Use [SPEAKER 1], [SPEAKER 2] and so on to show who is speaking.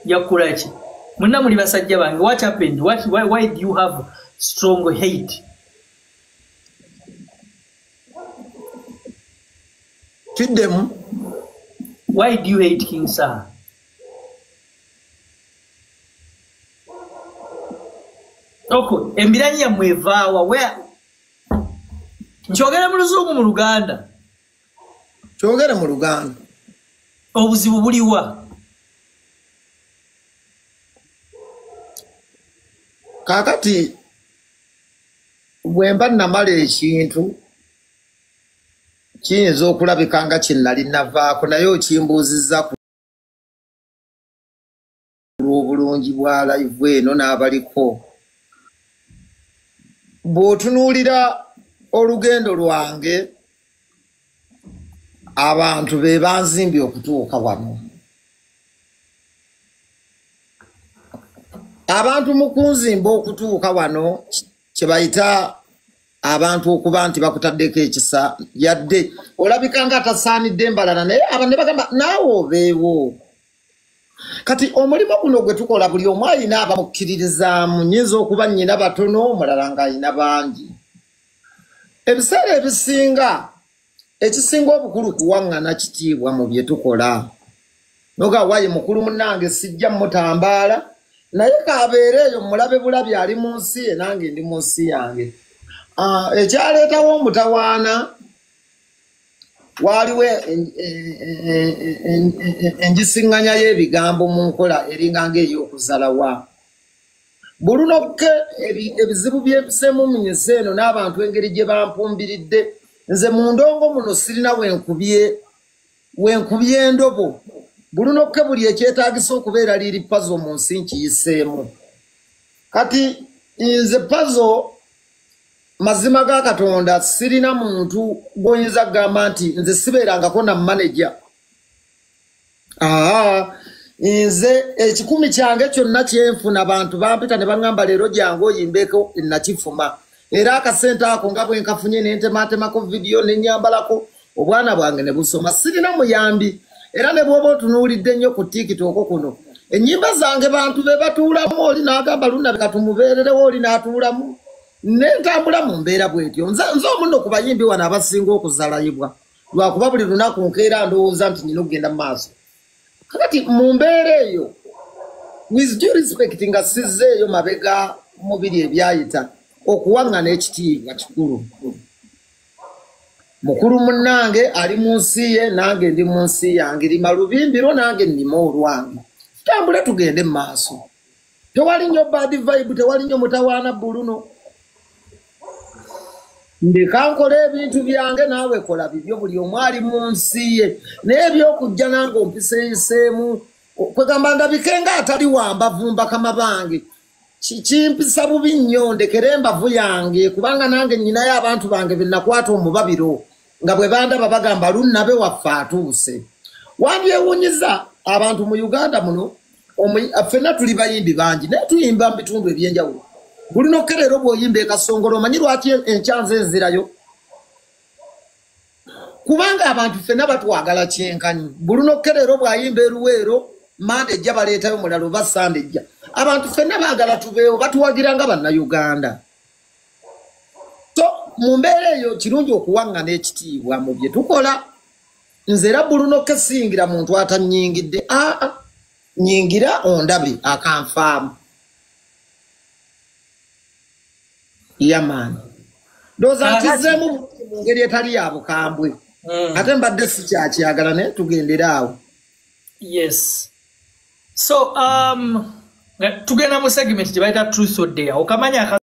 [SPEAKER 1] yakulachi munna muli basajja bange what happened why do you have strong hate
[SPEAKER 2] Kidem
[SPEAKER 1] why do you hate King Sir okay embirani ya mwevawa where nchogera mu Luzungu mu Luganda
[SPEAKER 2] chogera mu Luganda
[SPEAKER 1] obuzibu buliwa
[SPEAKER 2] kakati bwemba namala ekintu kiyinza okulabika nga kinali navaako naye okimbuuzizza ku obulungi bwa live eno n'abaliko bw'otunuulira olugendo lwange abantu be banzimbye okutuuka wano abantu mu kunzimba okutuuka wano kye bayita abantu okuba nti bakutaddeko ekisa yadde olabika nga tasaanidde mbalana naye abantu ne bagamba naawe obeewo kati omulimu guno gwe tukola buli omu alina abamukkiririzaamu nnyinza okuba nnyina batono omulala ng'alina bangi ebiseera ebisinga ekisinga obukulu kuwaŋŋana kitiibwa mu bye tukola noga waye mukulu munnange sijja mutambaala naye kaabeere eyo mulabe bulabi ali mu nsi ye nange ndi mu nsi yange ekyaleetawo omutawaana waaliwo enjisiŋŋanya y'ebigambo mu nkola eringanga ey'okuzalawa bulunokke ebizibu by'ebiseemu mu nsi eno n'abantu engeri gye bampumbiridde nze mu ndongo muno sirina wenkubye endobo bulunokke buli ekyetaagisa okubeera liri pazo mu nsi nkiyiseemu kati nze pazo mazima ga Katonda sirina muntu goyinza kugamba nti nze sibeerangako na manager nze ekikumi kyange kyonna kyenfuna abantu bampita ne baŋŋamba leero jangu oyimbeko nakifuma era akasente ako nga bwe nkafunye ne ntematemako vidiyo ne nyambalako obwana bwange ne busoma sirina muyambi era ne bw'oba otunuulidde nnyo ku TikTok kuno ennyimba zange bantu be batuulamu oli n'agamba lunabe katumubeererewo oli n'atuulamu nentambula mu mbeera bwetyo nze omuno ku bayimbi wano abasinga okuzalayibwa lwakuba buli lunaku nkeera ndowooza nti nyina okugenda mu maaso kakati mu mbeera eyo with due respect nga sizzeeyo mabega mubiri ebyayita okuwaŋŋana ekitiibwa kikulu mukulu munnange ali mu nsi ye nange ndi mu nsi yange lima lubimbiro nange nnima olwange tutambule tugende mu maaso tewali nnyo bad vibe tewali nnyo mutawaana buluno ndeka nkola ebintu byange naawe kola bibyo buli omu ali mu nsi ye naye ebyokujja nange ompiseeyiseemu kwegamba ndabike nga atali wambavu mbakama bange kimpisa bubi nnyo ndekere embavu yange kubanga nange nnyinayo abantu bange be nakwata omubabiro nga bwe bandaba bagamba lunnabe waffe atuuse wandyewunyiza abantu mu Uganda muno ffenna tuli bayimbi bangi naye tuyimba mu bitundu ebyenjawulo buli nokkerero bw'oyimba ekasongolo omanyi lwaki enkyanza enzirayo kubanga abantu ffenna batwagala kyenkanyi buli nokkerero bw'ayimba eruweero manda ejja baleetayo mulala oba sande ejja abantu ffenna baagala tubeewo batuwagira nga bannayuganda so mu mbeera eyo kirungi okuwaŋŋana ekitiibwa mu bye tukola nze era bulunokke singira muntu atannyingidde nyingira ondabe akanfaamu yamaani ndowooza nkizeemu mu ngeri etali ya bukambwe ate mbadde sikyakyagala naye tugendera awo
[SPEAKER 1] yes so tugenda mu segment gye bayita truth or dare okamanya